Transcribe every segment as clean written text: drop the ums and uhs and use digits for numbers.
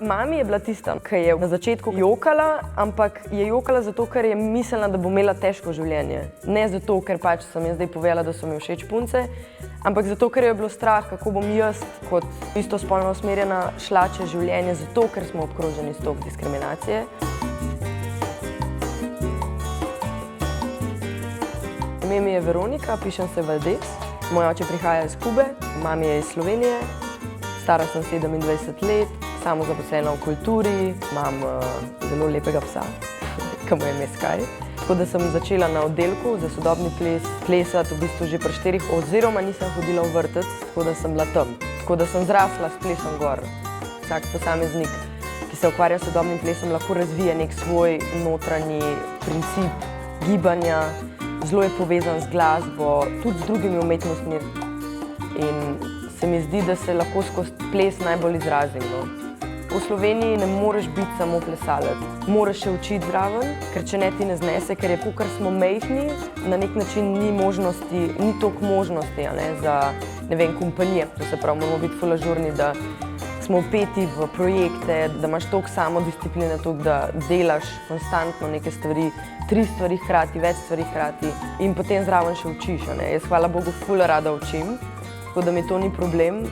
Mami je bila tista, ki je na začetku jokala, ampak je jokala zato, ker je mislila, da bo imela težko življenje. Ne zato, ker pač sem jaz zdaj povedala, da so mi všeč punce, ampak zato, ker je bilo strah, kako bom jaz kot istospolno usmerjena šla čez življenje, zato, ker smo obkroženi s toliko diskriminacije. Ime mi je Veronika, pišem se Valdez. Moj oče prihaja iz Kube, mami je iz Slovenije. Stara sem 27 let, samozaposlena v kulturi, imam zelo lepega psa, ki mu je ime Sky. Tako da sem začela na oddelku za sodobni ples plesati v bistvu že pri 4, oziroma nisem hodila v vrtec, tako da sem bila tam. Tako da sem zrasla s plesom gor. Vsak posameznik, ki se ukvarja s sodobnim plesom, lahko razvije nek svoj notranji princip gibanja. Zelo je povezan z glasbo, tudi z drugimi umetnostmi. In se mi zdi, da se lahko skozi ples najbolj izrazim. V Sloveniji ne moreš biti samo plesalec. Moraš se učiti zraven, ker če ne ti ne znese, ker je to, kar smo majhni, na nek način ni toliko možnosti za, ne vem, kompanije. To se pravi, moramo biti ful ažurni, da smo vpeti v projekte, da imaš toliko samodiscipline, toliko, da delaš konstantno neke stvari, 3 stvari hkrati, več stvari hkrati in potem zraven še učiš. Jaz, hvala Bogu, ful rada učim, tako da mi to ni problem.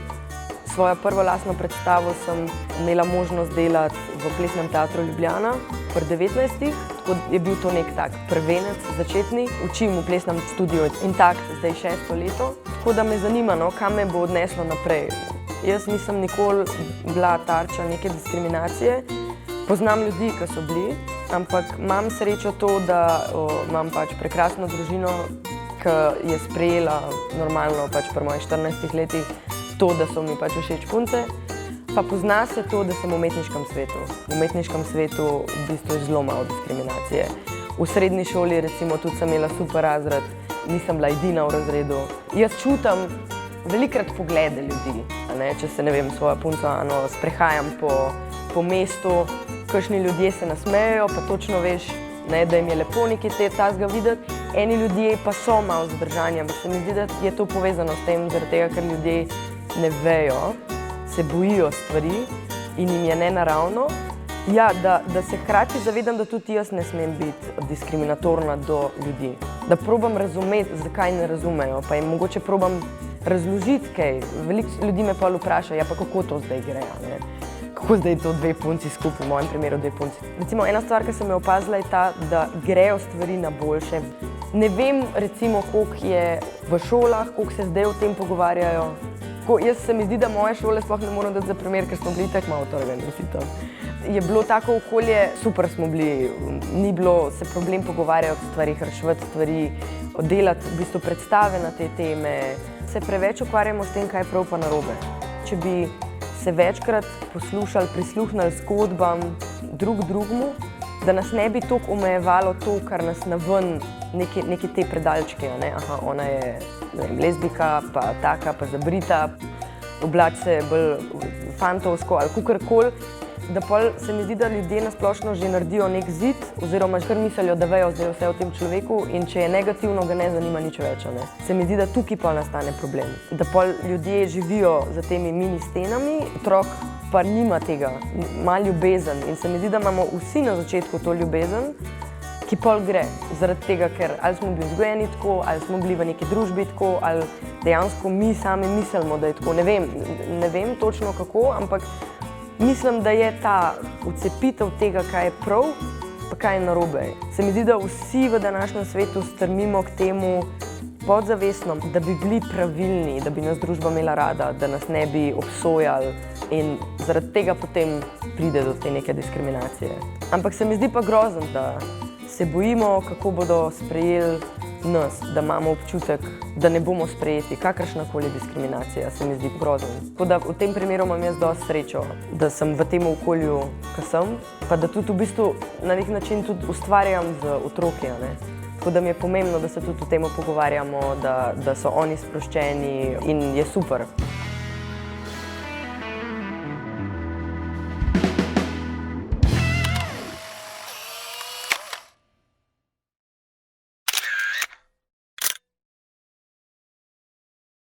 Svojo prvo lastno predstavo sem imela možnost delati v Plesnem teatru Ljubljana pri 19, tako je bil to nek tak prvenec začetni. Učim v plesnem studiu Intakt zdaj 6. leto, tako da me zanima, kam me bo odneslo naprej. Jaz nisem nikoli bila tarča neke diskriminacije. Poznam ljudi, ki so bili, ampak imam srečo to, da imam pač prekrasno družino, ki je sprejela normalno pač pri mojih 14 letih to, da so mi pač všeč punce. Pa pozna se to, da sem v umetniškem svetu. V umetniškem svetu v bistvu je zelo malo diskriminacije. V srednji šoli recimo tudi sem imela super razred, nisem bila edina v razredu. Jaz čutim velikrat poglede ljudi, če se, ne vem, svojo punco sprehajam po mestu, kakšni ljudje se nasmejejo, pa točno veš, da jim je lepo nekaj tazga videti. Eni ljudje pa so malo zadržani, ampak se mi zdi, da je to povezano s tem, zaradi tega, ker ljudje ne vejo, se bojijo stvari in jim je nenaravno. Ja, da se hkrati zavedam, da tudi jaz ne smem biti diskriminatorna do ljudi. Da probam razumeti, zakaj ne razumejo, pa jim mogoče probam razložiti kaj. Veliko ljudi me pa vpraša, ja pa kako to zdaj gre, kako zdaj to 2 punci skupaj, v mojem primeru 2 punci. Recimo, ena stvar, ki sem jo opazila, je ta, da grejo stvari na boljše. Ne vem, recimo, koliko je v šolah, koliko se zdaj o tem pogovarjajo. Jaz se mi zdi, da moje šole sploh ne moram dati za primer, ker smo bili tako malo trgani. Je bilo tako okolje, super smo bili, ni bilo se problem pogovarjati o stvarih, reševati stvari, delati v bistvu predstave na te teme. Se preveč ukvarjamo s tem, kaj je prav pa narobe. Če bi se večkrat poslušali, prisluhnili zgodbam drugemu, da nas ne bi toliko omejevalo to, kar nas naven neki te predalčke. Aha, ona je lezbika, pa taka, pa zabrita, oblači se bolj fantovsko ali kakorkoli. Da pol se mi zdi, da ljudje nasplošno že naredijo nek zid, oziroma kar mislijo, da vejo zdaj vse o tem človeku in če je negativno, ga ne zanima nič več. Se mi zdi, da tukaj pol nastane problem. Da pol ljudje živijo za temi mini stenami, otrok pa nima tega, ima ljubezen in se mi zdi, da imamo vsi na začetku to ljubezen, ki pol gre. Zaradi tega, ker ali smo bili vzgojeni tako, ali smo bili v neki družbi tako, ali dejansko mi sami mislimo, da je tako. Ne vem točno kako, ampak mislim, da je ta vcepitev tega, kaj je prav, pa kaj je narobe. Se mi zdi, da vsi v današnjem svetu strmimo k temu podzavestno, da bi bili pravilni, da bi nas družba imela rada, da nas ne bi obsojali in zaradi tega potem pride do te neke diskriminacije. Ampak se mi zdi pa grozno, da se bojimo, kako bodo sprejeli nas, da imamo občutek, da ne bomo sprejeti. Kakršnakoli diskriminacija se mi zdi grozno. Tako da v tem primeru imam jaz dosti srečo, da sem v tem okolju, ki sem, pa da tudi v bistvu na nek način tudi ustvarjam z otroki. Tako da mi je pomembno, da se tudi o tem pogovarjamo, da so oni sproščeni in je super.